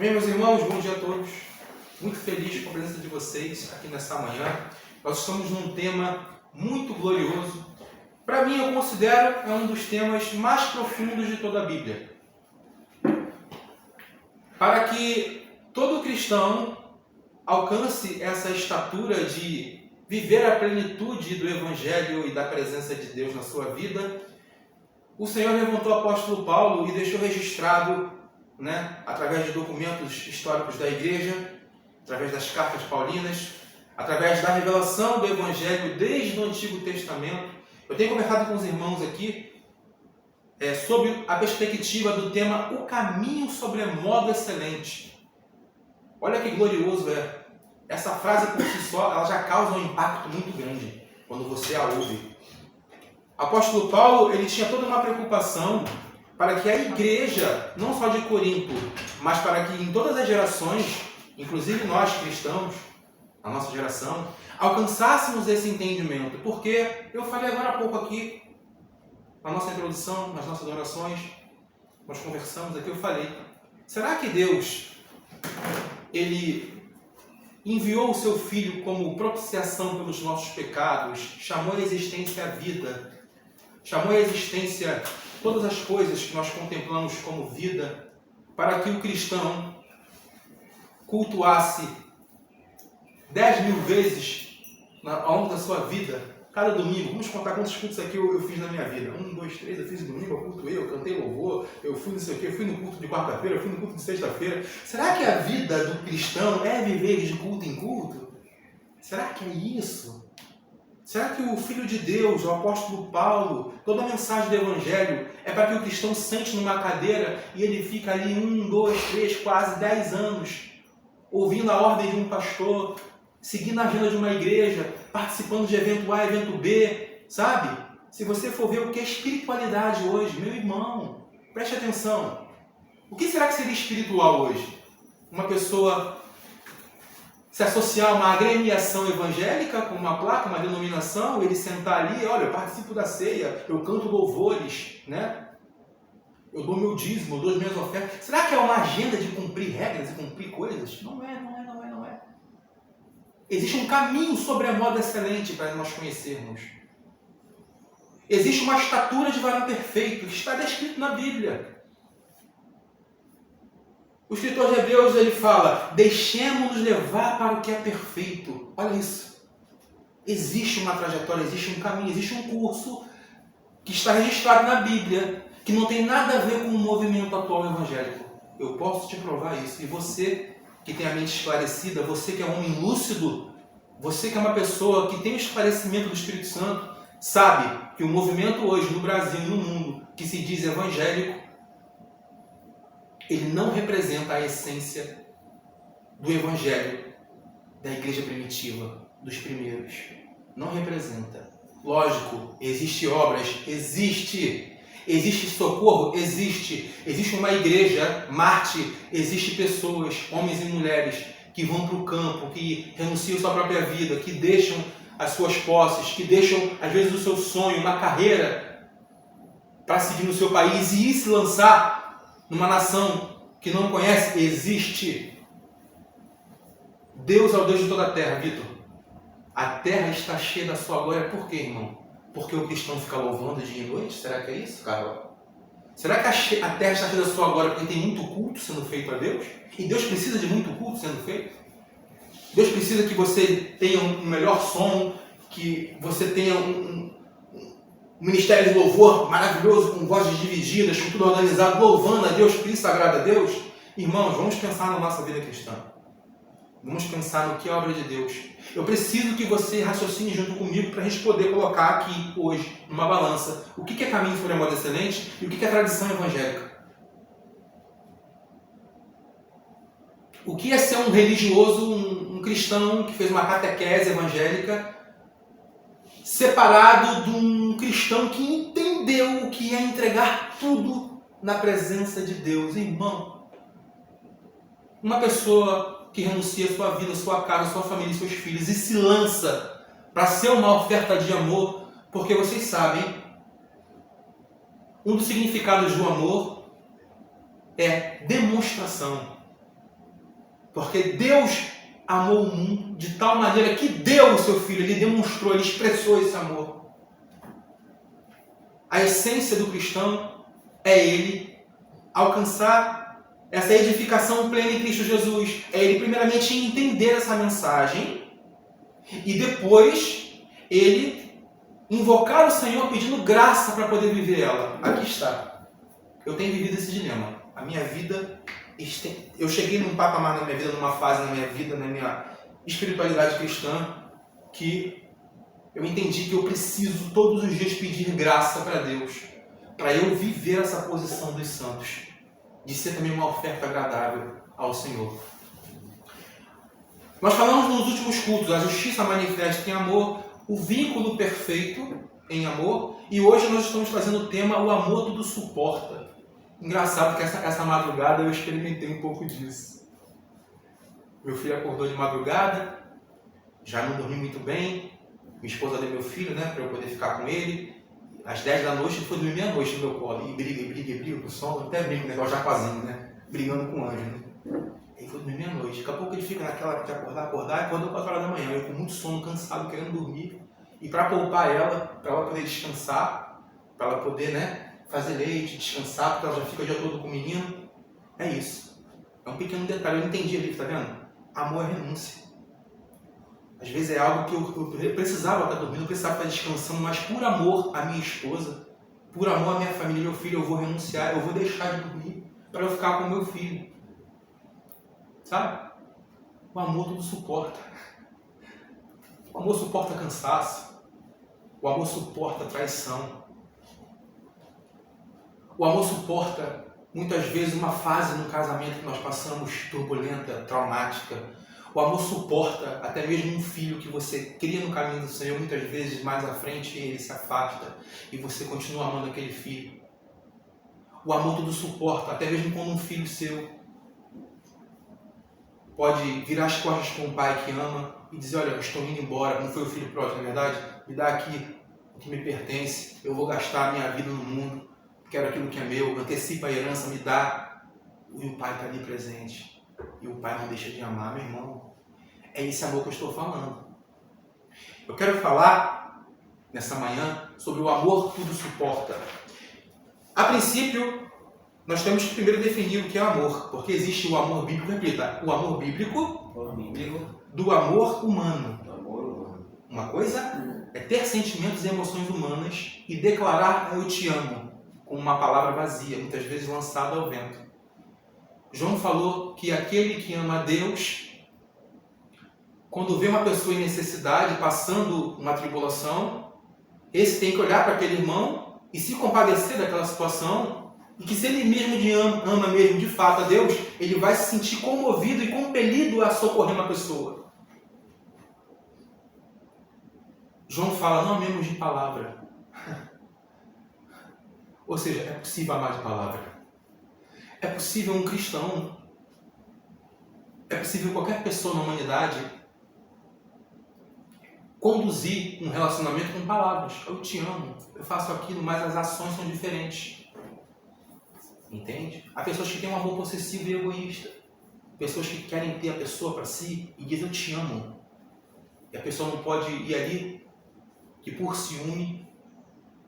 Amém, meus irmãos? Bom dia a todos. Muito feliz com a presença de vocês aqui nessa manhã. Nós estamos num tema muito glorioso. Para mim, eu considero é um dos temas mais profundos de toda a Bíblia. Para que todo cristão alcance essa estatura de viver a plenitude do Evangelho e da presença de Deus na sua vida, o Senhor levantou o apóstolo Paulo e deixou registrado, através de documentos históricos da igreja, através das cartas paulinas, através da revelação do Evangelho desde o Antigo Testamento. Eu tenho conversado com os irmãos aqui sobre a perspectiva do tema O Caminho Sobremodo Excelente. Olha que glorioso é. Essa frase por si só, ela já causa um impacto muito grande quando você a ouve. O apóstolo Paulo, ele tinha toda uma preocupação para que a igreja, não só de Corinto, mas para que em todas as gerações, inclusive nós cristãos, a nossa geração, alcançássemos esse entendimento. Porque eu falei agora há pouco aqui, na nossa introdução, nas nossas orações, nós conversamos aqui, eu falei, será que Deus, ele enviou o seu Filho como propiciação pelos nossos pecados, chamou à existência a vida, chamou à existência todas as coisas que nós contemplamos como vida, para que o cristão cultuasse 10.000 vezes ao longo da sua vida, cada domingo? Vamos contar quantos cultos aqui eu fiz na minha vida. 1, 2, 3, eu fiz domingo, eu cultuei, eu cantei louvor, eu fui não sei o quê, eu fui no culto de quarta-feira, eu fui no culto de sexta-feira. Será que a vida do cristão é viver de culto em culto? Será que é isso? Será que o Filho de Deus, o apóstolo Paulo, toda a mensagem do Evangelho é para que o cristão sente numa cadeira e ele fica ali 1, 2, 3, quase 10 anos, ouvindo a ordem de um pastor, seguindo a agenda de uma igreja, participando de evento A, evento B, sabe? Se você for ver o que é espiritualidade hoje, meu irmão, preste atenção. O que será que seria espiritual hoje? Uma pessoa se associar a uma agremiação evangélica, com uma placa, uma denominação, ele sentar ali, olha, eu participo da ceia, eu canto louvores, eu dou meu dízimo, eu dou as minhas ofertas. Será que é uma agenda de cumprir regras e cumprir coisas? Não é. Existe um caminho sobremodo excelente para nós conhecermos. Existe uma estatura de varão perfeito, que está descrito na Bíblia. O escritor de Hebreus, ele fala, deixemos-nos levar para o que é perfeito. Olha isso. Existe uma trajetória, existe um caminho, existe um curso que está registrado na Bíblia, que não tem nada a ver com o movimento atual evangélico. Eu posso te provar isso. E você que tem a mente esclarecida, você que é um homem lúcido, você que é uma pessoa que tem o esclarecimento do Espírito Santo, sabe que o movimento hoje no Brasil e no mundo, que se diz evangélico, ele não representa a essência do Evangelho da igreja primitiva, dos primeiros. Não representa. Lógico, existe obras, existe socorro, existe uma igreja, Marte, existe pessoas, homens e mulheres, que vão para o campo, que renunciam sua própria vida, que deixam as suas posses, que deixam, às vezes, o seu sonho, uma carreira, para seguir no seu país e ir se lançar numa nação que não conhece. Existe. Deus é o Deus de toda a terra, Vitor. A terra está cheia da sua glória. Por quê, irmão? Porque o cristão fica louvando dia e noite? Será que é isso, Carol? Será que a terra está cheia da sua glória porque tem muito culto sendo feito a Deus? E Deus precisa de muito culto sendo feito? Deus precisa que você tenha um melhor som, que você tenha um ministério de louvor maravilhoso, com vozes divididas, com tudo organizado, louvando a Deus, porque isso agrada a Deus? Irmãos, vamos pensar na nossa vida cristã. Vamos pensar no que é a obra de Deus. Eu preciso que você raciocine junto comigo para a gente poder colocar aqui, hoje, numa balança, o que é caminho sobremodo excelente e o que é tradição evangélica. O que é ser um religioso, um cristão que fez uma catequese evangélica, separado de um cristão que entendeu o que é entregar tudo na presença de Deus. Irmão, uma pessoa que renuncia a sua vida, a sua casa, sua família, seus filhos e se lança para ser uma oferta de amor, porque vocês sabem, um dos significados do amor é demonstração. Porque Deus amou o mundo de tal maneira que deu o seu Filho, Ele demonstrou, Ele expressou esse amor. A essência do cristão é ele alcançar essa edificação plena em Cristo Jesus. É ele primeiramente entender essa mensagem e depois ele invocar o Senhor pedindo graça para poder viver ela. Aqui está. Eu tenho vivido esse dilema. A minha vida, eu cheguei num patamar na minha vida, numa fase na minha vida, na minha espiritualidade cristã, que eu entendi que eu preciso todos os dias pedir graça para Deus, para eu viver essa posição dos santos, de ser também uma oferta agradável ao Senhor. Nós falamos nos últimos cultos, a justiça manifesta em amor, o vínculo perfeito em amor, e hoje nós estamos fazendo o tema o amor tudo suporta. Engraçado que essa madrugada eu experimentei um pouco disso. Meu filho acordou de madrugada, já não dormi muito bem, minha esposa deu meu filho, né, para eu poder ficar com ele. Às 10 da noite, ele foi dormir meia-noite no meu colo. E briga com o sono. Até brinco, né, igual jacazinho, né? Brigando com o anjo, né? Ele foi dormir meia-noite. Daqui a pouco ele fica naquela de acordar. E acordou 4 horas da manhã. Eu com muito sono, cansado, querendo dormir. E para poupar ela, para ela poder descansar, para ela poder, né, fazer leite, descansar, porque ela já fica o dia todo com o menino. É isso. É um pequeno detalhe. Eu entendi ali, tá vendo? Amor é renúncia. Às vezes é algo que eu precisava estar dormindo, eu precisava estar descansando, mas por amor à minha esposa, por amor à minha família, meu filho, eu vou renunciar, eu vou deixar de dormir para eu ficar com o meu filho. Sabe? O amor tudo suporta. O amor suporta cansaço. O amor suporta traição. O amor suporta, muitas vezes, uma fase no casamento que nós passamos turbulenta, traumática. O amor suporta até mesmo um filho que você cria no caminho do Senhor, muitas vezes mais à frente ele se afasta e você continua amando aquele filho. O amor tudo suporta, até mesmo quando um filho seu pode virar as costas para um pai que ama e dizer, olha, eu estou indo embora, não foi o filho pródigo, na verdade, me dá aqui o que me pertence, eu vou gastar a minha vida no mundo, quero aquilo que é meu, antecipa a herança, me dá. E o pai está ali presente. E o pai não deixa de amar, meu irmão. É esse amor que eu estou falando. Eu quero falar, nessa manhã, sobre o amor tudo suporta. A princípio, nós temos que primeiro definir o que é amor. Porque existe o amor bíblico, repita, o amor bíblico do amor humano. Uma coisa é ter sentimentos e emoções humanas e declarar eu te amo, com uma palavra vazia, muitas vezes lançada ao vento. João falou que aquele que ama a Deus, quando vê uma pessoa em necessidade, passando uma tribulação, esse tem que olhar para aquele irmão e se compadecer daquela situação, e que se ele mesmo ama mesmo de fato a Deus, ele vai se sentir comovido e compelido a socorrer uma pessoa. João fala, não amemos de palavra. Ou seja, é possível amar de palavra. É possível um cristão, é possível qualquer pessoa na humanidade conduzir um relacionamento com palavras. Eu te amo, eu faço aquilo, mas as ações são diferentes. Entende? Há pessoas que têm um amor possessivo e egoísta. Pessoas que querem ter a pessoa para si e dizem eu te amo. E a pessoa não pode ir ali, que por ciúme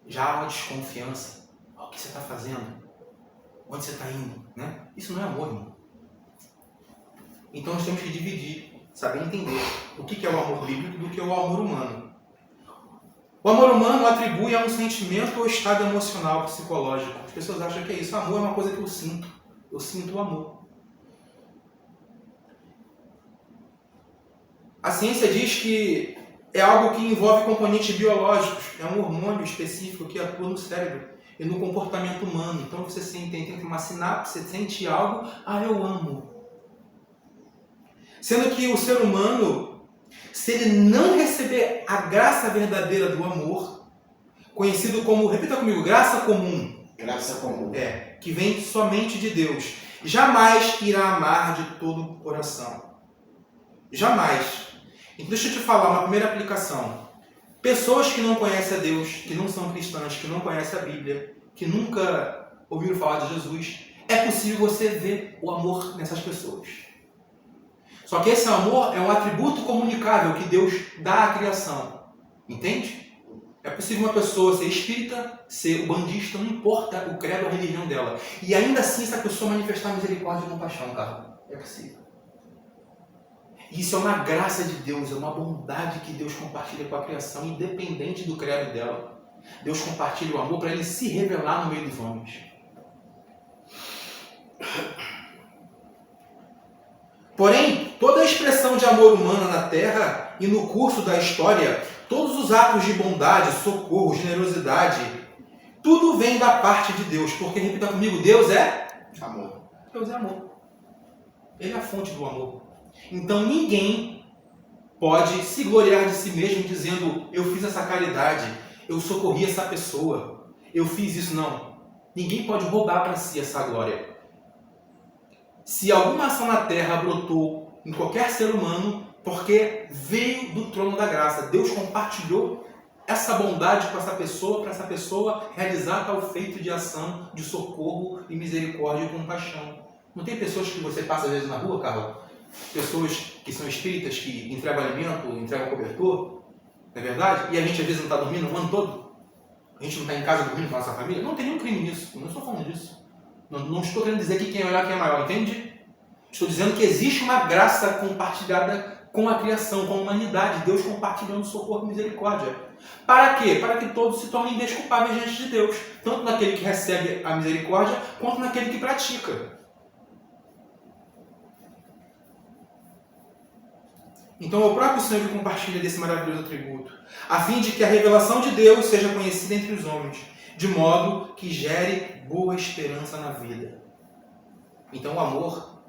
já há uma desconfiança. O que você está fazendo? Onde você está indo? Né? Isso não é amor, irmão. Então nós temos que dividir, saber entender o que é o amor bíblico do que é o amor humano. O amor humano atribui a um sentimento ou estado emocional, psicológico. As pessoas acham que é isso. O amor é uma coisa que eu sinto. Eu sinto o amor. A ciência diz que é algo que envolve componentes biológicos. É um hormônio específico que atua no cérebro e no comportamento humano. Então você tem uma sinapse, você sente algo, eu amo. Sendo que o ser humano, se ele não receber a graça verdadeira do amor, conhecido como, repita comigo, graça comum. Graça comum. Que vem somente de Deus. Jamais irá amar de todo o coração. Jamais. Então deixa eu te falar uma primeira aplicação. Pessoas que não conhecem a Deus, que não são cristãs, que não conhecem a Bíblia, que nunca ouviram falar de Jesus, é possível você ver o amor nessas pessoas. Só que esse amor é um atributo comunicável que Deus dá à criação. Entende? É possível uma pessoa ser espírita, ser bandista, não importa o credo ou a religião dela. E ainda assim essa pessoa manifestar misericórdia e compaixão, cara. É possível. Isso é uma graça de Deus, é uma bondade que Deus compartilha com a criação, independente do credo dela. Deus compartilha o amor para ele se revelar no meio dos homens. Porém, toda a expressão de amor humano na Terra e no curso da história, todos os atos de bondade, socorro, generosidade, tudo vem da parte de Deus. Porque, repita comigo, Deus é amor. Deus é amor. Ele é a fonte do amor. Então ninguém pode se gloriar de si mesmo dizendo: eu fiz essa caridade, eu socorri essa pessoa, eu fiz isso. Não. Ninguém pode roubar para si essa glória. Se alguma ação na terra brotou em qualquer ser humano, porque veio do trono da graça. Deus compartilhou essa bondade com essa pessoa, para essa pessoa realizar tal feito de ação, de socorro e misericórdia e compaixão. Não tem pessoas que você passa às vezes na rua, Carol? Pessoas que são espíritas, que entregam alimento, entregam cobertor, não é verdade? E a gente às vezes não está dormindo o ano todo? A gente não está em casa dormindo com a nossa família? Não tem nenhum crime nisso, eu não estou falando disso. Não estou querendo dizer que quem é melhor, quem é maior, entende? Estou dizendo que existe uma graça compartilhada com a criação, com a humanidade, Deus compartilhando socorro e misericórdia. Para quê? Para que todos se tornem desculpáveis diante de Deus, tanto naquele que recebe a misericórdia, quanto naquele que pratica. Então é o próprio Senhor que compartilha desse maravilhoso atributo, a fim de que a revelação de Deus seja conhecida entre os homens, de modo que gere boa esperança na vida. Então o amor,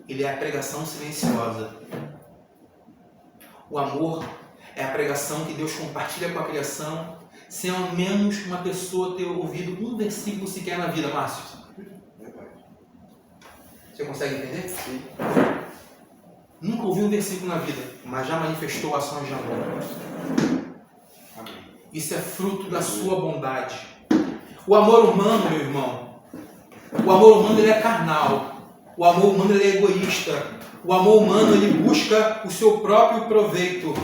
ele é a pregação silenciosa. O amor é a pregação que Deus compartilha com a criação, sem ao menos uma pessoa ter ouvido um versículo sequer na vida, Márcio. Você consegue entender? Sim. Nunca ouviu um versículo na vida, mas já manifestou ações de amor. Amém. Isso é fruto da sua bondade. O amor humano, meu irmão, o amor humano ele é carnal. O amor humano ele é egoísta. O amor humano ele busca o seu próprio proveito.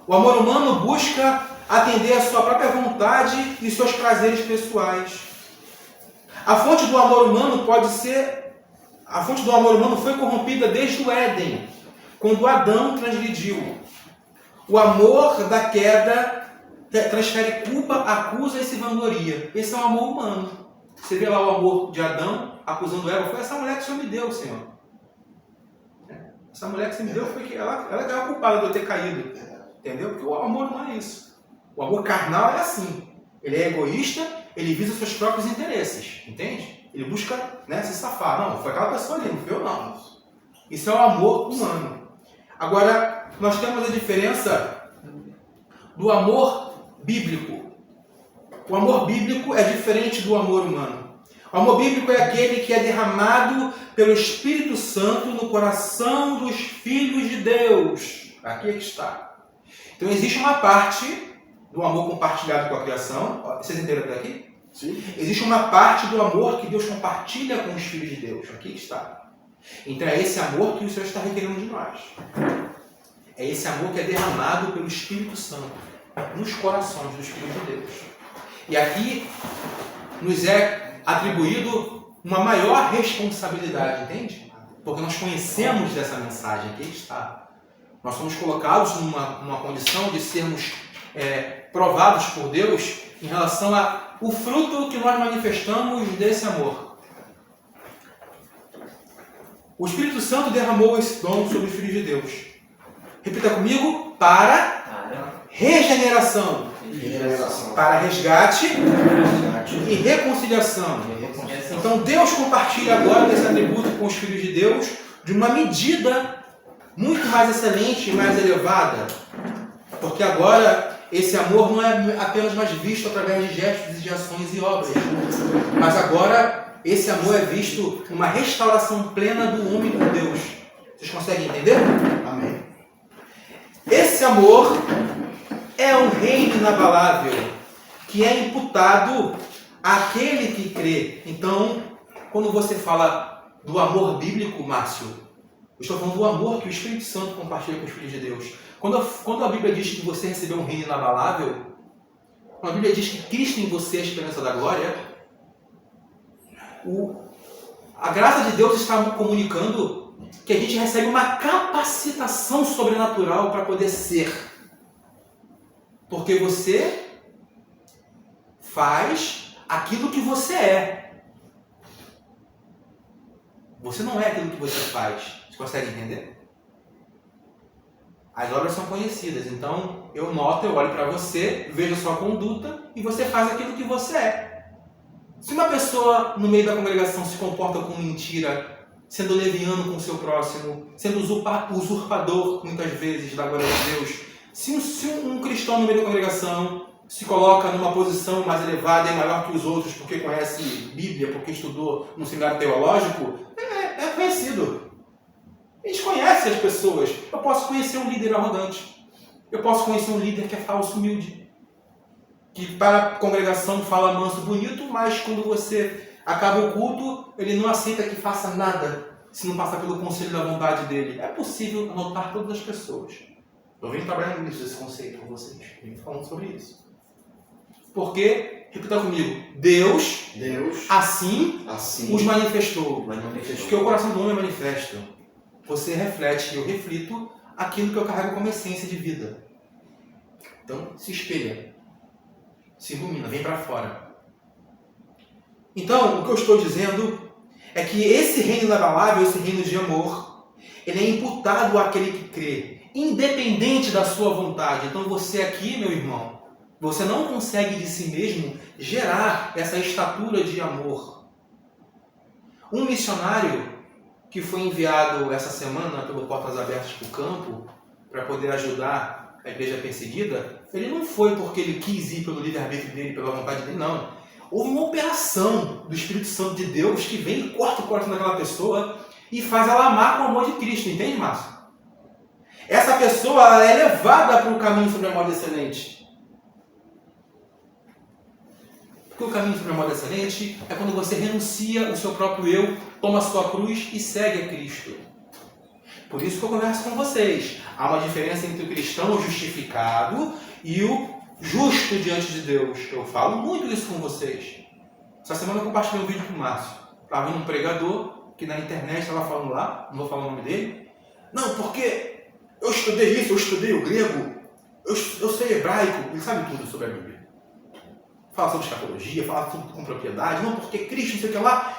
O amor humano busca atender a sua própria vontade e seus prazeres pessoais. A fonte do amor humano foi corrompida desde o Éden, quando Adão transgrediu. O amor da queda transfere culpa, acusa e se vangloria. Esse é o amor humano. Você vê lá o amor de Adão acusando Eva. Foi essa mulher que o Senhor me deu, Senhor. Essa mulher que você me deu foi que ela é a culpada de eu ter caído. Entendeu? Porque o amor não é isso. O amor carnal é assim. Ele é egoísta, ele visa seus próprios interesses. Entende? Ele busca, se safar. Não, foi aquela pessoa ali, não foi eu não. Isso é o amor humano. Agora, nós temos a diferença do amor bíblico. O amor bíblico é diferente do amor humano. O amor bíblico é aquele que é derramado pelo Espírito Santo no coração dos filhos de Deus. Aqui é que está. Então existe uma parte do amor compartilhado com a criação. Vocês entenderam até aqui? Sim. Existe uma parte do amor que Deus compartilha com os filhos de Deus. Aqui está. Então é esse amor que o Senhor está requerendo de nós. É esse amor que é derramado pelo Espírito Santo nos corações dos filhos de Deus. E aqui nos é atribuído uma maior responsabilidade, entende? Porque nós conhecemos dessa mensagem. Aqui está. Nós somos colocados numa condição de sermos provados por Deus em relação ao fruto que nós manifestamos desse amor. O Espírito Santo derramou esse dom sobre os filhos de Deus. Repita comigo. Para regeneração. Para resgate e reconciliação. Então Deus compartilha agora desse atributo com os filhos de Deus de uma medida muito mais excelente e mais elevada. Porque agora esse amor não é apenas mais visto através de gestos e de ações e obras. Mas agora esse amor é visto numa restauração plena do homem com Deus. Vocês conseguem entender? Amém. Esse amor é um reino inabalável que é imputado àquele que crê. Então, quando você fala do amor bíblico, Márcio, estou falando do amor que o Espírito Santo compartilha com os filhos de Deus. Quando a Bíblia diz que você recebeu um reino inabalável, quando a Bíblia diz que Cristo em você é a esperança da glória, a graça de Deus está comunicando que a gente recebe uma capacitação sobrenatural para poder ser. Porque você faz aquilo que você é. Você não é aquilo que você faz. Você consegue entender? As obras são conhecidas. Então, eu noto, eu olho para você, vejo a sua conduta e você faz aquilo que você é. Se uma pessoa no meio da congregação se comporta com mentira, sendo leviano com o seu próximo, sendo usurpador, muitas vezes, da glória de Deus, se um cristão no meio da congregação se coloca numa posição mais elevada e maior que os outros porque conhece Bíblia, porque estudou num seminário teológico, é conhecido. A gente conhece as pessoas. Eu posso conhecer um líder arrogante. Eu posso conhecer um líder que é falso, humilde. Que para a congregação fala manso, bonito, mas quando você acaba o culto, ele não aceita que faça nada se não passar pelo conselho da vontade dele. É possível anotar todas as pessoas. Eu venho trabalhando nisso, esse conceito com vocês. Eu venho falando sobre isso. Porque, repita comigo, Deus assim os manifestou. Porque o coração do homem é manifesto. Você reflete e eu reflito aquilo que eu carrego como essência de vida. Então, se espelha. Se ilumina, vem para fora. Então, o que eu estou dizendo é que esse reino inabalável, esse reino de amor, ele é imputado àquele que crê, independente da sua vontade. Então, você aqui, meu irmão, você não consegue de si mesmo gerar essa estatura de amor. Um missionário que foi enviado essa semana pelo Portas Abertas para o Campo para poder ajudar a igreja perseguida, ele não foi porque ele quis ir pelo livre-arbítrio dele, pela vontade dele, não. Houve uma operação do Espírito Santo de Deus que vem e corta o coração daquela pessoa e faz ela amar com o amor de Cristo, entende, Márcio? Essa pessoa ela é levada para o caminho sobre a moda excelente. Porque o caminho sobre a moda excelente é quando você renuncia o seu próprio eu, toma a sua cruz e segue a Cristo. Por isso que eu converso com vocês. Há uma diferença entre o cristão justificado e o justo diante de Deus. Eu falo muito isso com vocês. Essa semana eu compartilhei um vídeo com o Márcio. Estava vendo um pregador que na internet estava falando lá, não vou falar o nome dele. Não, porque eu estudei isso, eu estudei o grego, eu sei hebraico, ele sabe tudo sobre a Bíblia. Fala sobre escatologia, fala tudo com propriedade. Não, porque Cristo, não sei o que lá.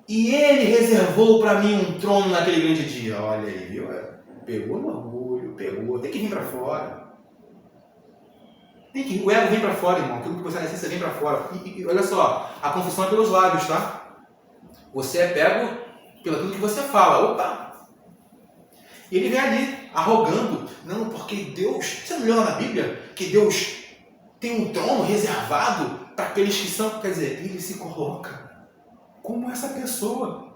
E ele reservou para mim um trono naquele grande dia. Olha aí, viu? Pegou no orgulho, pegou. Tem que vir para fora. O ego vem para fora, irmão. Aquilo que você necessita vem para fora. E olha só, a confissão é pelos lábios, tá? Você é pego pelo aquilo que você fala. Opa! E ele vem ali, arrogando. Não, porque Deus... Você não leu lá na Bíblia que Deus tem um trono reservado para aqueles que são... Quer dizer, ele se coloca como essa pessoa.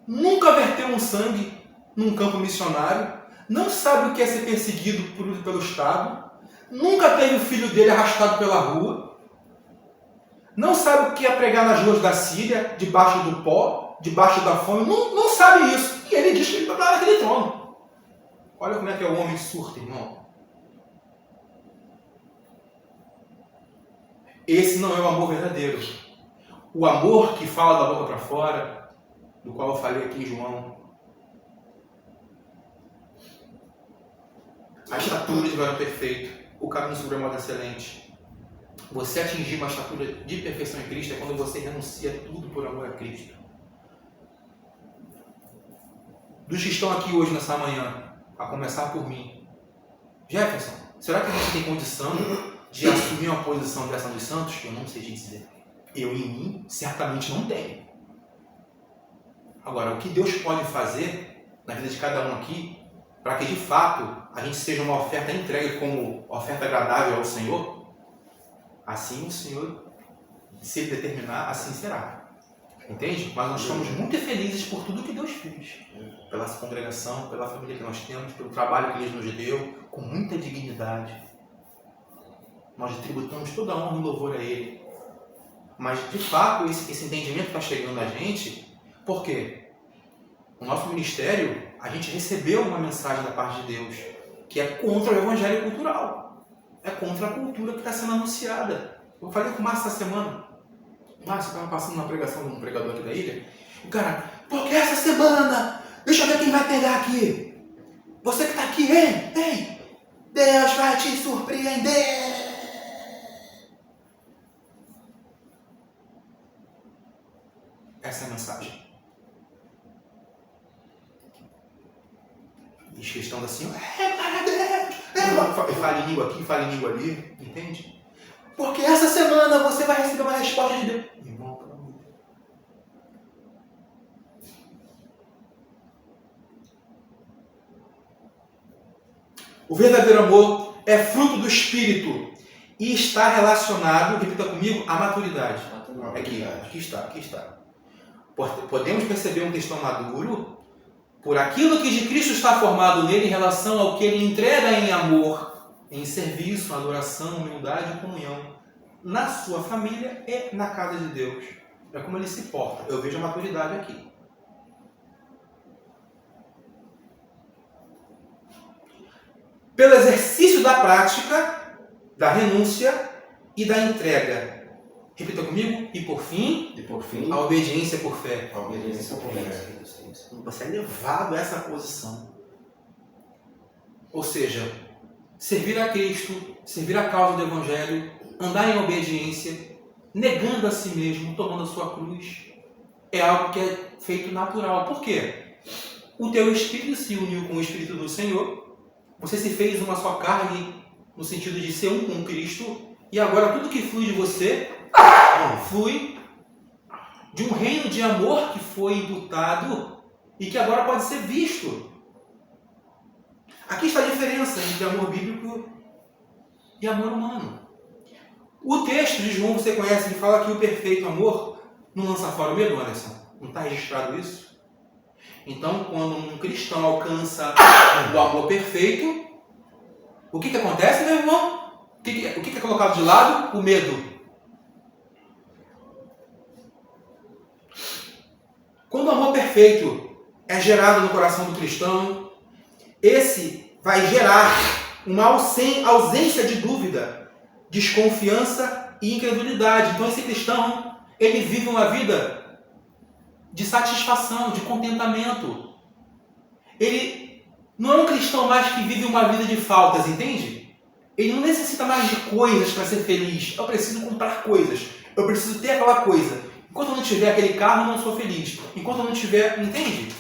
Nunca verteu um sangue num campo missionário. Não sabe o que é ser perseguido pelo Estado. Nunca teve o filho dele arrastado pela rua. Não sabe o que é pregar nas ruas da Síria, debaixo do pó, debaixo da fome. Não sabe isso. E ele diz que ele está lá naquele trono. Olha como é que é o homem surta, irmão. Esse não é o amor verdadeiro. O amor que fala da boca para fora, do qual eu falei aqui em João. A estatura de varão perfeito, o caminho sobre a moda excelente. Você atingir uma estatura de perfeição em Cristo é quando você renuncia tudo por amor a Cristo. Dos que estão aqui hoje, nessa manhã, a começar por mim. Jefferson, será que você tem condição de assumir uma posição dessa nos santos? Eu não sei te dizer. Eu em mim, certamente não tenho. Agora, o que Deus pode fazer na vida de cada um aqui, para que de fato a gente seja uma oferta entregue como oferta agradável ao Senhor, assim o Senhor, se Ele determinar, assim será. Entende? Mas nós estamos muito felizes por tudo que Deus fez. Pela congregação, pela família que nós temos, pelo trabalho que Ele nos deu, com muita dignidade. Nós tributamos toda a honra e louvor a Ele. Mas, de fato, esse entendimento está chegando a gente. Por quê? o nosso ministério, a gente recebeu uma mensagem da parte de Deus, que é contra o evangelho cultural. É contra a cultura que está sendo anunciada. Eu falei com o Márcio essa semana. O Márcio estava passando uma pregação de um pregador aqui da ilha. O cara, porque essa semana, deixa eu ver quem vai pegar aqui. Você que está aqui, hein? Ei, Deus vai te surpreender. Essa é a mensagem. E os cristãos assim, para Deus, fala em língua aqui, fala em língua ali, entende? Porque essa semana você vai receber uma resposta de Deus. Irmão, pelo amor de Deus. O verdadeiro amor é fruto do Espírito e está relacionado, repita comigo, à maturidade. Aqui está. Podemos perceber um cristão maduro por aquilo que de Cristo está formado nele em relação ao que ele entrega em amor, em serviço, adoração, humildade e comunhão, na sua família e na casa de Deus. É como ele se porta. Eu vejo a maturidade aqui. Pelo exercício da prática, da renúncia e da entrega. Repita comigo. E por fim, a obediência por fé. Você é levado a essa posição. Ou seja, servir a Cristo, servir a causa do Evangelho, andar em obediência, negando a si mesmo, tomando a sua cruz, é algo que é feito natural. Por quê? O teu espírito se uniu com o Espírito do Senhor, você se fez uma só carne, no sentido de ser um com Cristo, e agora tudo que flui de você flui de um reino de amor que foi imputado e que agora pode ser visto. Aqui está a diferença entre amor bíblico e amor humano. O texto de João, você conhece, ele fala que o perfeito amor não lança fora o medo, Anderson? Não está registrado isso? Então, quando um cristão alcança o amor perfeito, o que acontece, meu irmão? O que é colocado de lado? O medo. Quando o amor perfeito é gerado no coração do cristão, esse vai gerar uma ausência de dúvida, desconfiança e incredulidade. Então esse cristão, ele vive uma vida de satisfação, de contentamento. Ele não é um cristão mais que vive uma vida de faltas, entende? Ele não necessita mais de coisas para ser feliz. Eu preciso comprar coisas. Eu preciso ter aquela coisa. Enquanto eu não tiver aquele carro, eu não sou feliz. Enquanto eu não tiver... Entende?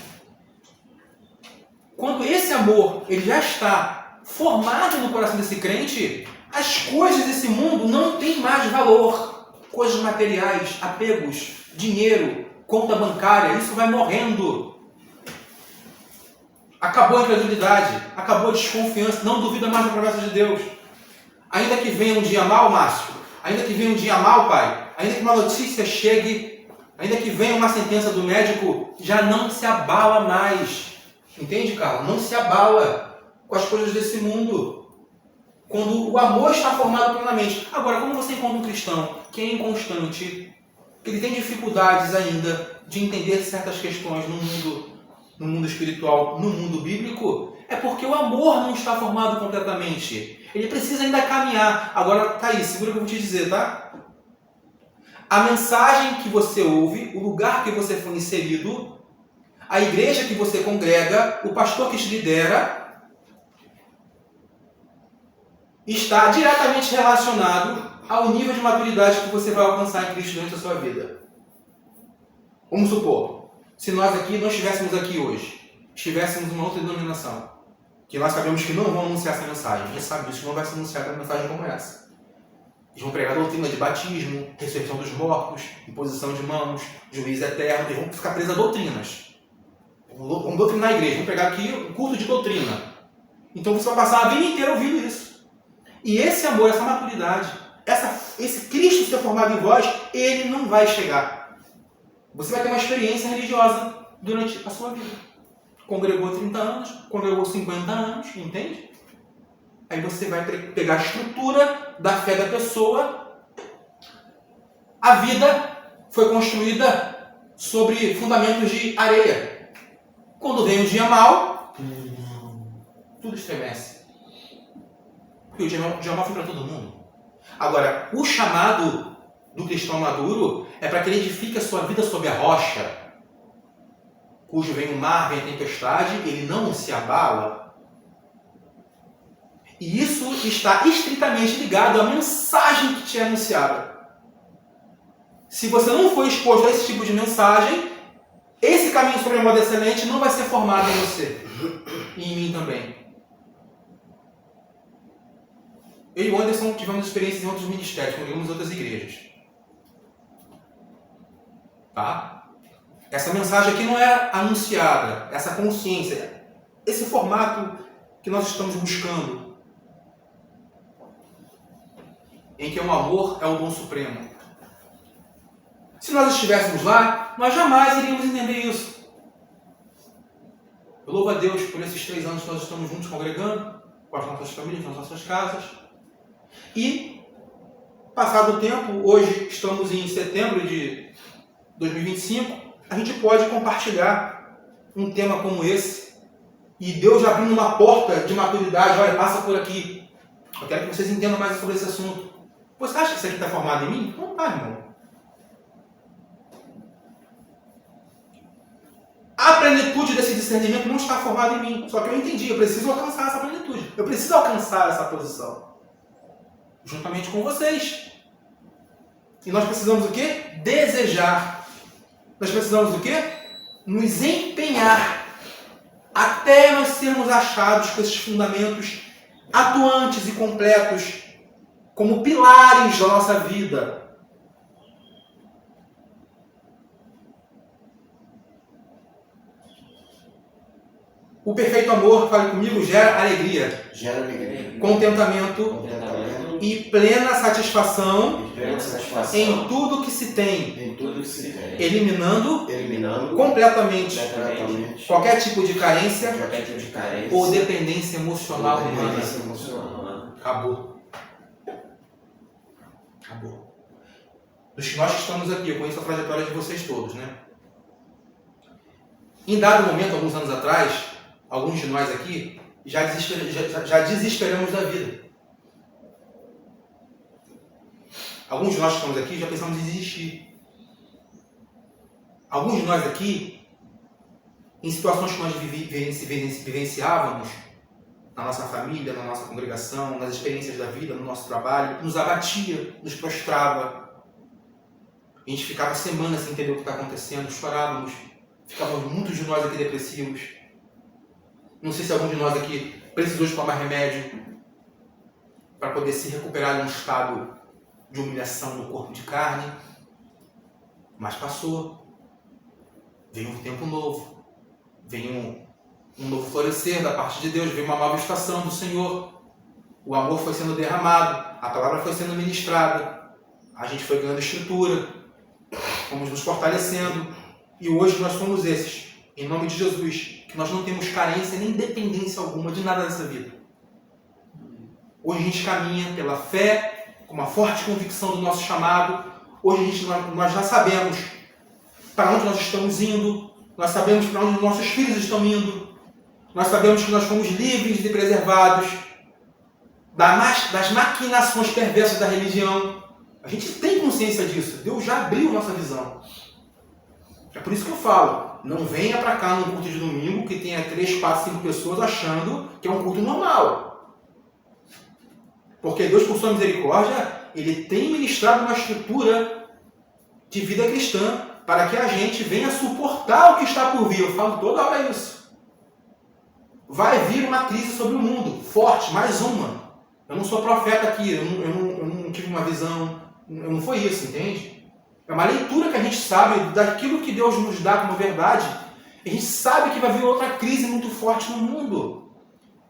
Quando esse amor ele já está formado no coração desse crente, as coisas desse mundo não têm mais valor. Coisas materiais, apegos, dinheiro, conta bancária, isso vai morrendo. Acabou a incredulidade, acabou a desconfiança, não duvida mais da promessa de Deus. Ainda que venha um dia mal, Márcio, ainda que venha um dia mal, pai, ainda que uma notícia chegue, ainda que venha uma sentença do médico, já não se abala mais. Entende, Carlos? Não se abala com as coisas desse mundo. Quando o amor está formado plenamente. Agora, como você encontra um cristão que é inconstante, que ele tem dificuldades ainda de entender certas questões no mundo espiritual, no mundo bíblico, é porque o amor não está formado completamente. Ele precisa ainda caminhar. Agora, tá aí, segura o que eu vou te dizer, tá? A mensagem que você ouve, o lugar que você foi inserido, a igreja que você congrega, o pastor que te lidera, está diretamente relacionado ao nível de maturidade que você vai alcançar em Cristo durante a sua vida. Vamos supor, se nós aqui não estivéssemos aqui hoje, estivéssemos em uma outra denominação, que nós sabemos que não vão anunciar essa mensagem, a gente sabe disso, que não vai ser anunciada uma mensagem como essa. Eles vão pregar a doutrina de batismo, ressurreição dos mortos, imposição de mãos, juízo eterno, eles vão ficar presos a doutrinas. Vamos doutrinar a igreja, vamos pegar aqui o curso de doutrina. Então você vai passar a vida inteira ouvindo isso. E esse amor, essa maturidade, esse Cristo ser formado em vós, ele não vai chegar. Você vai ter uma experiência religiosa durante a sua vida. Congregou 30 anos, congregou 50 anos, entende? Aí você vai pegar a estrutura da fé da pessoa. A vida foi construída sobre fundamentos de areia. Quando vem o dia mau, tudo estremece. Porque o dia mau foi para todo mundo. Agora, o chamado do cristão maduro é para que ele edifique a sua vida sobre a rocha, cujo vem o mar, vem a tempestade, ele não se abala. E isso está estritamente ligado à mensagem que te é anunciada. Se você não for exposto a esse tipo de mensagem, esse caminho sobre a moda excelente não vai ser formado em você. E em mim também. Eu e o Anderson tivemos experiências em outros ministérios, em outras igrejas. Tá? Essa mensagem aqui não é anunciada, essa consciência, esse formato que nós estamos buscando, em que o amor é o dom supremo. Se nós estivéssemos lá, nós jamais iríamos entender isso. Eu louvo a Deus por esses 3 anos que nós estamos juntos congregando, com as nossas famílias, nas nossas casas. E, passado o tempo, hoje estamos em setembro de 2025, a gente pode compartilhar um tema como esse. E Deus já abrindo uma porta de maturidade, olha, passa por aqui. Eu quero que vocês entendam mais sobre esse assunto. Você acha que isso aqui está formado em mim? Não está, irmão. A plenitude desse discernimento não está formada em mim. Só que eu entendi, eu preciso alcançar essa plenitude. Eu preciso alcançar essa posição. Juntamente com vocês. E nós precisamos o quê? Desejar. Nós precisamos do quê? Nos empenhar. Até nós sermos achados com esses fundamentos atuantes e completos como pilares da nossa vida. O perfeito amor, fale comigo, gera alegria. Gera alegria. Contentamento. E plena satisfação, em tudo que se tem. Eliminando completamente qualquer tipo de carência ou dependência emocional humana. Acabou. Nós que estamos aqui, eu conheço a trajetória de vocês todos, né? Em dado momento, alguns anos atrás, alguns de nós aqui já desesperamos da vida. Alguns de nós que estamos aqui já pensamos em desistir. Alguns de nós aqui, em situações que nós vivenciávamos, na nossa família, na nossa congregação, nas experiências da vida, no nosso trabalho, nos abatia, nos prostrava. A gente ficava semanas sem entender o que está acontecendo, chorávamos, ficávamos muitos de nós aqui depressivos. Não sei se algum de nós aqui precisou de tomar remédio para poder se recuperar de um estado de humilhação no corpo de carne. Mas passou. Veio um tempo novo. Veio um novo florescer da parte de Deus. Veio uma nova estação do Senhor. O amor foi sendo derramado. A palavra foi sendo ministrada. A gente foi ganhando estrutura. Fomos nos fortalecendo. E hoje nós somos esses. Em nome de Jesus. Que nós não temos carência nem dependência alguma de nada dessa vida. Hoje a gente caminha pela fé, com uma forte convicção do nosso chamado. Hoje nós já sabemos para onde nós estamos indo. Nós sabemos para onde nossos filhos estão indo. Nós sabemos que nós fomos livres e preservados das maquinações perversas da religião. A gente tem consciência disso. Deus já abriu nossa visão. É por isso que eu falo, não venha para cá num culto de domingo que tenha 3, 4, 5 pessoas achando que é um culto normal. Porque Deus, por sua misericórdia, Ele tem ministrado uma estrutura de vida cristã para que a gente venha suportar o que está por vir. Eu falo toda hora isso. Vai vir uma crise sobre o mundo, forte, mais uma. Eu não sou profeta aqui, eu não tive uma visão, não foi isso, entende? É uma leitura que a gente sabe daquilo que Deus nos dá como verdade. A gente sabe que vai vir outra crise muito forte no mundo.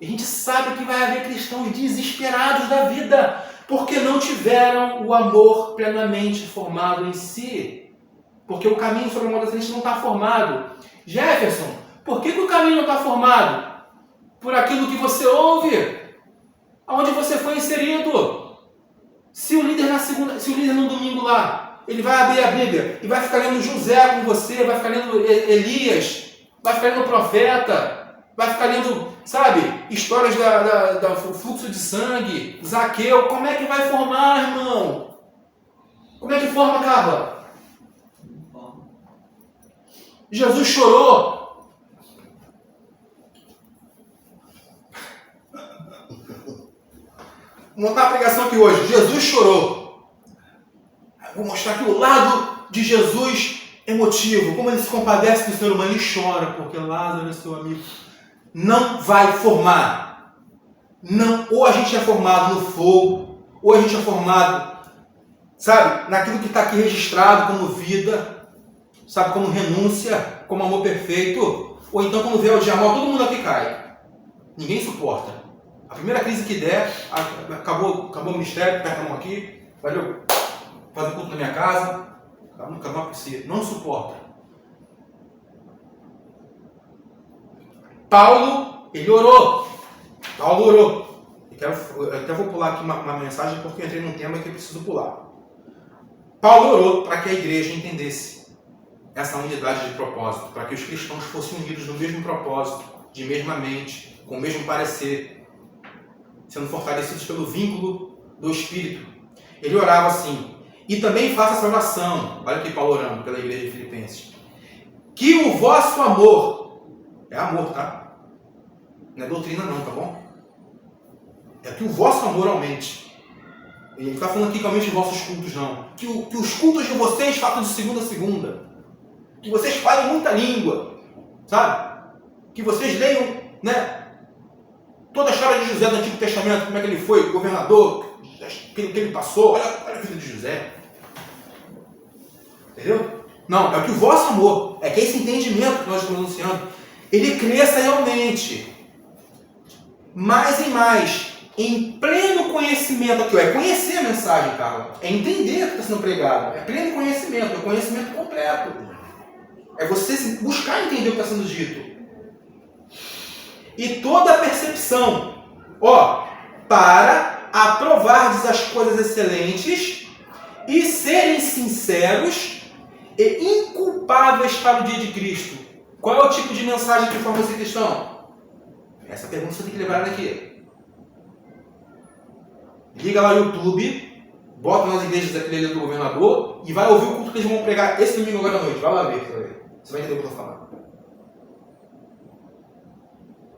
A gente sabe que vai haver cristãos desesperados da vida, porque não tiveram o amor plenamente formado em si. Porque o caminho sobre a moda não está formado. Jefferson, por que o caminho não está formado? Por aquilo que você ouve, aonde você foi inserido. Se o líder no domingo lá, ele vai abrir a Bíblia e vai ficar lendo José com você, vai ficar lendo Elias, vai ficar lendo profeta, vai ficar lendo, sabe, histórias do fluxo de sangue, Zaqueu. Como é que vai formar, irmão? Como é que forma, Carla? Jesus chorou. Vou montar a pregação aqui hoje. Jesus chorou. Vou mostrar aqui o lado de Jesus emotivo. Como ele se compadece do ser humano. Ele chora, porque Lázaro é seu amigo. Não vai formar. Não. Ou a gente é formado no fogo, ou a gente é formado, sabe, naquilo que está aqui registrado como vida, sabe, como renúncia, como amor perfeito. Ou então, quando vê o dia mal, todo mundo aqui cai. Ninguém suporta. A primeira crise que der, acabou o ministério, aperta a mão aqui, valeu, faz um culto na minha casa, cada um por si. Não suporta. Paulo, ele orou. Paulo orou. Eu até vou pular aqui uma mensagem, porque eu entrei num tema que eu preciso pular. Paulo orou para que a igreja entendesse essa unidade de propósito, para que os cristãos fossem unidos no mesmo propósito, de mesma mente, com o mesmo parecer, sendo fortalecidos pelo vínculo do Espírito. Ele orava assim. E também faça essa oração. Olha aqui Paulo orando pela igreja de Filipenses. Que o vosso amor, é amor, tá? Não é doutrina não, tá bom? É que o vosso amor aumente. Ele não está falando aqui que aumente os vossos cultos, não. Que os cultos de vocês façam de segunda a segunda. Que vocês falem muita língua. Sabe? Que vocês leiam, né? Toda a história de José do Antigo Testamento, como é que ele foi governador, que ele passou, olha a vida de José. Entendeu? Não, é o que o vosso amor, é que esse entendimento que nós estamos anunciando, ele cresça e aumente. Mais e mais, em pleno conhecimento aqui, é conhecer a mensagem, Carla. É entender o que está sendo pregado. É pleno conhecimento, é o conhecimento completo. É você buscar entender o que está sendo dito. E toda a percepção, para aprovardes as coisas excelentes e serem sinceros e inculpáveis para o dia de Cristo. Qual é o tipo de mensagem que forma esse cristão? Essa pergunta você tem que levar daqui. Liga lá no YouTube, bota nas igrejas da igreja do governador e vai ouvir o culto que eles vão pregar esse domingo agora à noite. Vai lá ver, você vai entender o que eu estou falando.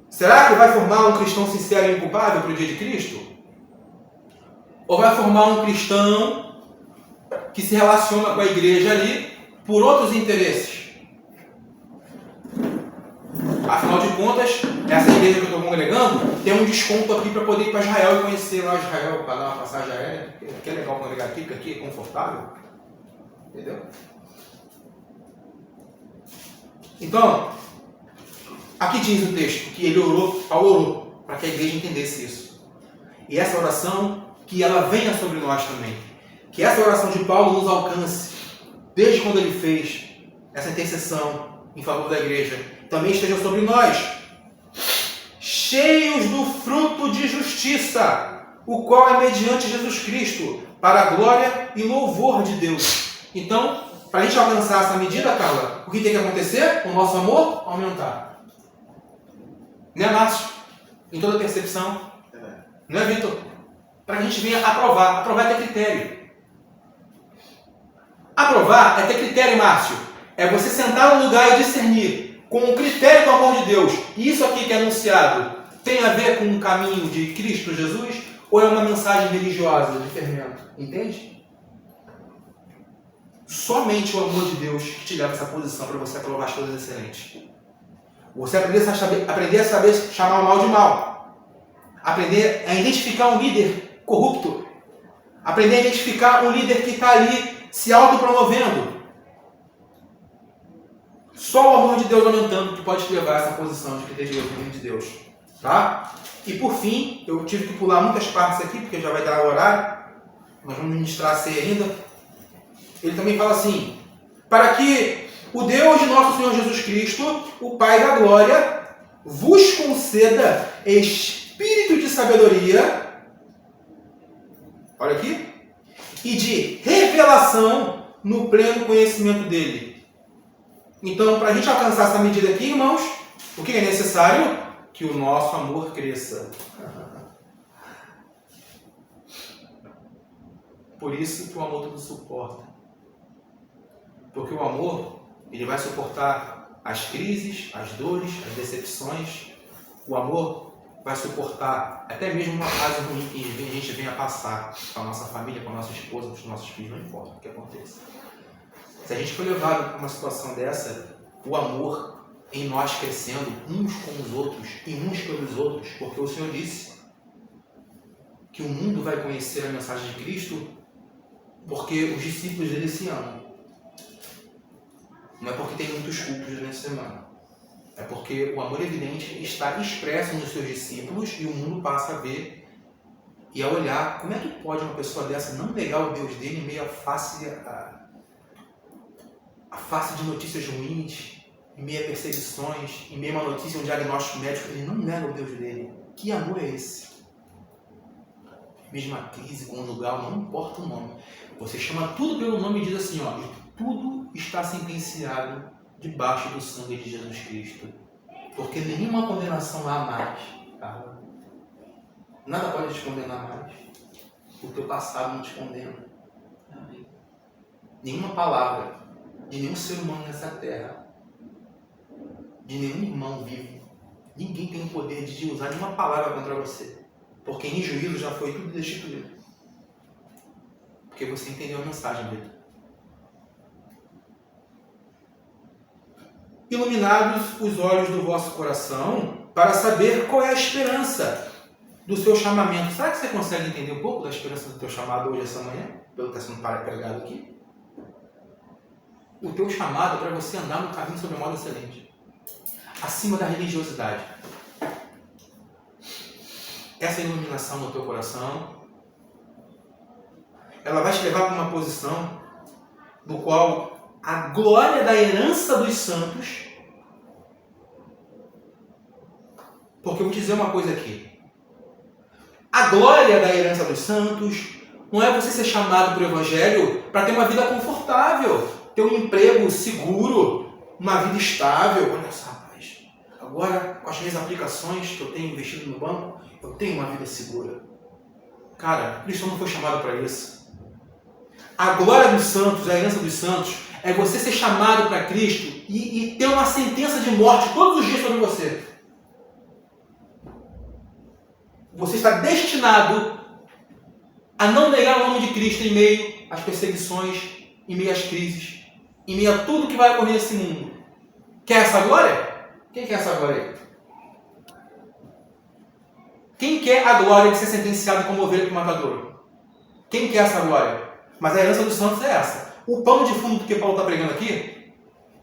Será que vai formar um cristão sincero e inculpável para o dia de Cristo? Ou vai formar um cristão que se relaciona com a igreja ali por outros interesses? Afinal de contas, essa igreja que eu estou congregando tem um desconto aqui para poder ir para Israel e conhecer lá Israel, para dar uma passagem aérea, que é legal congregar aqui, porque aqui é confortável. Entendeu? Então, aqui diz o texto que ele orou, Paulo orou, para que a igreja entendesse isso. E essa oração, que ela venha sobre nós também. Que essa oração de Paulo nos alcance, desde quando ele fez essa intercessão em favor da igreja, também esteja sobre nós, cheios do fruto de justiça, o qual é mediante Jesus Cristo, para a glória e louvor de Deus. Então, para a gente alcançar essa medida, Carla, o que tem que acontecer? O nosso amor aumentar. Não é, Márcio? Em toda percepção. Não é, Vitor? Para que a gente venha aprovar. Aprovar é ter critério. Aprovar é ter critério, Márcio. É você sentar no lugar e discernir com o critério do amor de Deus. E isso aqui que é anunciado tem a ver com o caminho de Cristo Jesus? Ou é uma mensagem religiosa de fermento? Entende? Somente o amor de Deus que te leva a essa posição para você aprovar as coisas excelentes. Você aprender a saber chamar o mal de mal. Aprender a identificar um líder corrupto. Aprender a identificar um líder que está ali se autopromovendo. Só o amor de Deus aumentando que pode te levar a essa posição de criterioso no reino de Deus. Tá? E por fim, eu tive que pular muitas partes aqui, porque já vai dar o horário. Nós vamos ministrar a ceia ainda. Ele também fala assim, para que o Deus de nosso Senhor Jesus Cristo, o Pai da glória, vos conceda espírito de sabedoria, olha aqui, e de revelação no pleno conhecimento dele. Então, para a gente alcançar essa medida aqui, irmãos, o que é necessário? Que o nosso amor cresça. Por isso que o amor tudo suporta. Porque o amor, ele vai suportar as crises, as dores, as decepções. O amor vai suportar até mesmo uma fase ruim que a gente venha passar com a nossa família, com a nossa esposa, com os nossos filhos, não importa o que aconteça. Se a gente for levado para uma situação dessa, o amor em nós crescendo uns com os outros e uns pelos outros, porque o Senhor disse que o mundo vai conhecer a mensagem de Cristo porque os discípulos dele se amam. Não é porque tem muitos cultos durante a semana. É porque o amor evidente está expresso nos seus discípulos e o mundo passa a ver e a olhar como é que pode uma pessoa dessa não negar o Deus dele em meio à face de notícias ruins, em meio a perseguições, em meio a uma notícia, um diagnóstico médico, ele não nega o Deus dele. Que amor é esse? Mesmo a crise conjugal, não importa o nome. Você chama tudo pelo nome e diz assim, ó, tudo está sentenciado debaixo do sangue de Jesus Cristo. Porque nenhuma condenação há mais. Tá? Nada pode te condenar mais. O teu passado não te condena. Amém. Nenhuma palavra de nenhum ser humano nessa terra, de nenhum irmão vivo, ninguém tem o poder de usar nenhuma palavra contra você. Porque em juízo já foi tudo destituído. Porque você entendeu a mensagem dele. Iluminados os olhos do vosso coração para saber qual é a esperança do seu chamamento. Será que você consegue entender um pouco da esperança do teu chamado hoje, essa manhã? Pelo que está sendo pregado aqui. O teu chamado é para você andar no caminho sobre modo excelente. Acima da religiosidade. Essa iluminação no teu coração, ela vai te levar para uma posição do qual a glória da herança dos santos. Porque eu vou te dizer uma coisa aqui. A glória da herança dos santos não é você ser chamado para o Evangelho para ter uma vida confortável, ter um emprego seguro, uma vida estável. Olha só, rapaz, agora com as minhas aplicações que eu tenho investido no banco, eu tenho uma vida segura. Cara, Cristo não foi chamado para isso. A glória dos santos, a herança dos santos, é você ser chamado para Cristo e ter uma sentença de morte todos os dias sobre você. Você está destinado a não negar o nome de Cristo em meio às perseguições, em meio às crises, em meio a tudo que vai ocorrer nesse mundo. Quer essa glória? Quem quer essa glória? Quem quer a glória de ser sentenciado como ovelha para o matadouro? Quem quer essa glória? Mas a herança dos santos é essa. O pano de fundo do que Paulo está pregando aqui,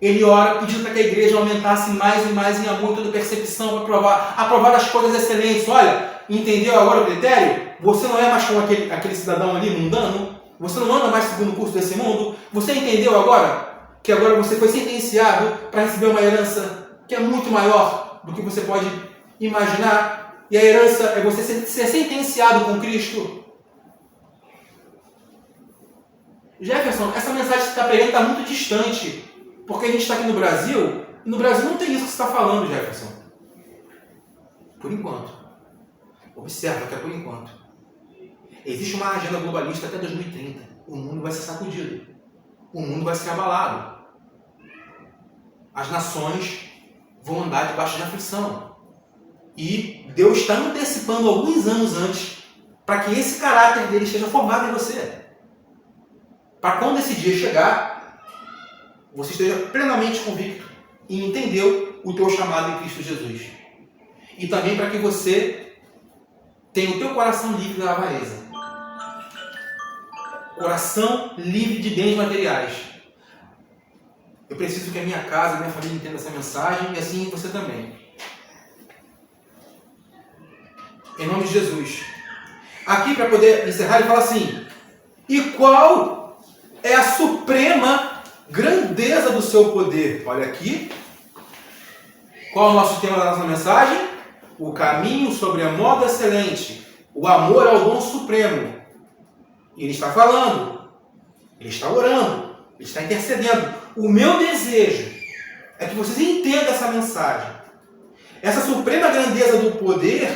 ele ora pedindo para que a igreja aumentasse mais e mais em amor, toda percepção, para aprovar as coisas excelentes. Olha, entendeu agora o critério? Você não é mais como aquele cidadão ali mundano. Você não anda mais segundo o curso desse mundo. Você entendeu agora que agora você foi sentenciado para receber uma herança que é muito maior do que você pode imaginar. E a herança é você ser sentenciado com Cristo. Jefferson, essa mensagem que você está pregando está muito distante. Porque a gente está aqui no Brasil, e no Brasil não tem isso que você está falando, Jefferson. Por enquanto. Observa que é por enquanto. Existe uma agenda globalista até 2030. O mundo vai ser sacudido. O mundo vai ser abalado. As nações vão andar debaixo de aflição. E Deus está antecipando alguns anos antes para que esse caráter dele esteja formado em você. Para quando esse dia chegar, você esteja plenamente convicto e entendeu o teu chamado em Cristo Jesus. E também para que você tenha o teu coração livre da avareza. Coração livre de bens materiais. Eu preciso que a minha casa, a minha família entenda essa mensagem e assim você também. Em nome de Jesus. Aqui, para poder encerrar, ele fala assim: e qual é a suprema grandeza do seu poder? Olha aqui. Qual é o nosso tema da nossa mensagem? O caminho sobre a moda excelente. O amor ao dom supremo. E ele está falando. Ele está orando. Ele está intercedendo. O meu desejo é que vocês entendam essa mensagem. Essa suprema grandeza do poder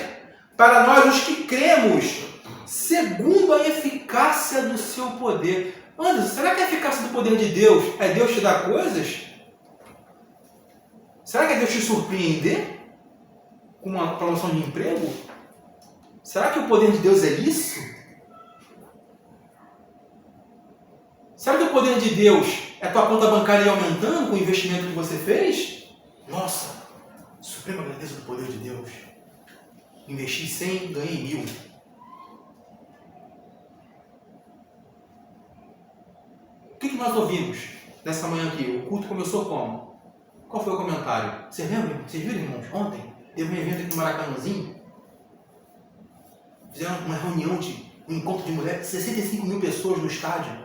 para nós os que cremos, segundo a eficácia do seu poder. Anderson, será que a eficácia do poder de Deus é Deus te dar coisas? Será que é Deus te surpreender com uma promoção de emprego? Será que o poder de Deus é isso? Será que o poder de Deus é a tua conta bancária aumentando com o investimento que você fez? Nossa, suprema grandeza do poder de Deus. Investi 100, ganhei 1000. O que nós ouvimos nessa manhã aqui? O culto começou como? Qual foi o comentário? Vocês lembram? Vocês viram, irmãos? Ontem teve um evento aqui no Maracanãzinho. Fizeram uma reunião um encontro de mulheres, 65 mil pessoas no estádio.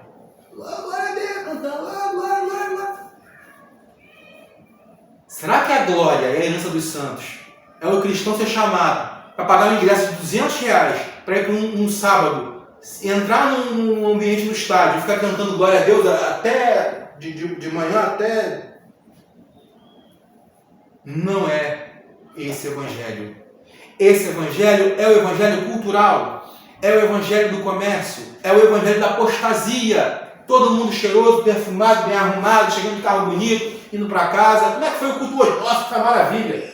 Glória a Deus, cantando, glória. Será que a glória é a herança dos santos? É o cristão ser chamado para pagar um ingresso de R$200 para ir para um sábado, entrar num ambiente no estádio e ficar cantando glória a Deus até de manhã até... Não é esse evangelho. Esse evangelho é o evangelho cultural, é o evangelho do comércio, é o evangelho da apostasia. Todo mundo cheiroso, perfumado, bem arrumado, chegando de carro bonito, indo para casa. Como é que foi o culto hoje? Nossa, que maravilha!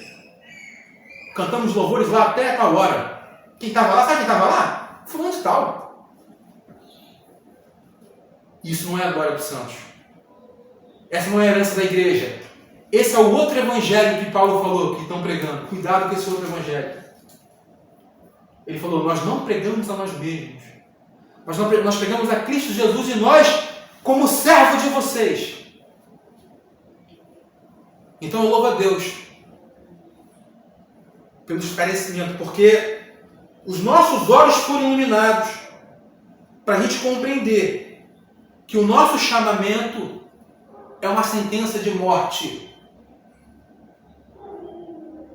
Cantamos louvores lá até tal hora. Quem estava lá, sabe quem estava lá? Fulano de tal. Isso não é a glória dos santos. Essa não é a herança da igreja. Esse é o outro evangelho que Paulo falou, que estão pregando. Cuidado com esse outro evangelho. Ele falou, nós não pregamos a nós mesmos. Nós pregamos a Cristo Jesus e nós, como servo de vocês. Então eu louvo a Deus pelo esclarecimento, porque os nossos olhos foram iluminados para a gente compreender que o nosso chamamento é uma sentença de morte.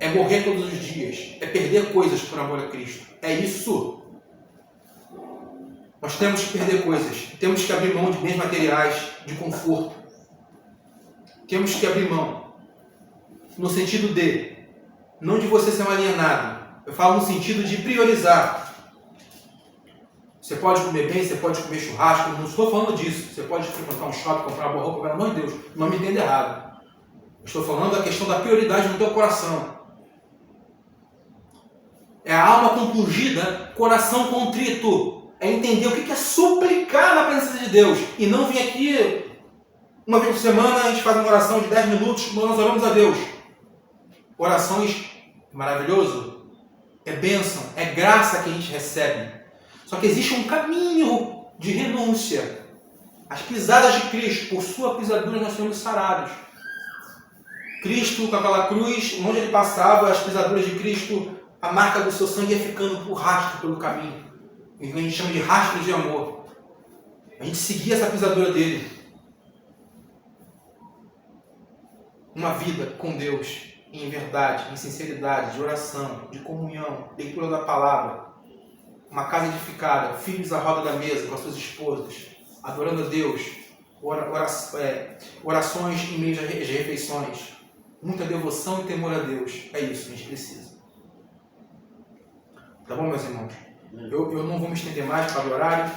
É morrer todos os dias. É perder coisas por amor a Cristo. É isso. Nós temos que perder coisas. Temos que abrir mão de bens materiais, de conforto. Temos que abrir mão. No sentido de, não de você ser um alienado. Eu falo no sentido de priorizar. Você pode comer bem, você pode comer churrasco. Não estou falando disso. Você pode frequentar um shopping, comprar uma boa roupa. Pelo amor de Deus, não me entenda errado. Estou falando da questão da prioridade no teu coração. É a alma compungida, coração contrito. É entender o que é suplicar na presença de Deus. E não vir aqui, uma vez por semana, a gente faz uma oração de 10 minutos, nós oramos a Deus. Orações, maravilhoso, é bênção, é graça que a gente recebe. Só que existe um caminho de renúncia. As pisadas de Cristo, por sua pisadura nós somos sarados. Cristo, com aquela cruz, onde ele passava, as pisaduras de Cristo, a marca do seu sangue ia ficando por rastro pelo caminho. A gente chama de rastro de amor. A gente seguia essa pisadura dele. Uma vida com Deus, em verdade, em sinceridade, de oração, de comunhão, leitura da palavra. Uma casa edificada, filhos à roda da mesa com as suas esposas, adorando a Deus, orações em meio às refeições. Muita devoção e temor a Deus. É isso que a gente precisa. Tá bom, meus irmãos? Eu não vou me estender mais para o horário.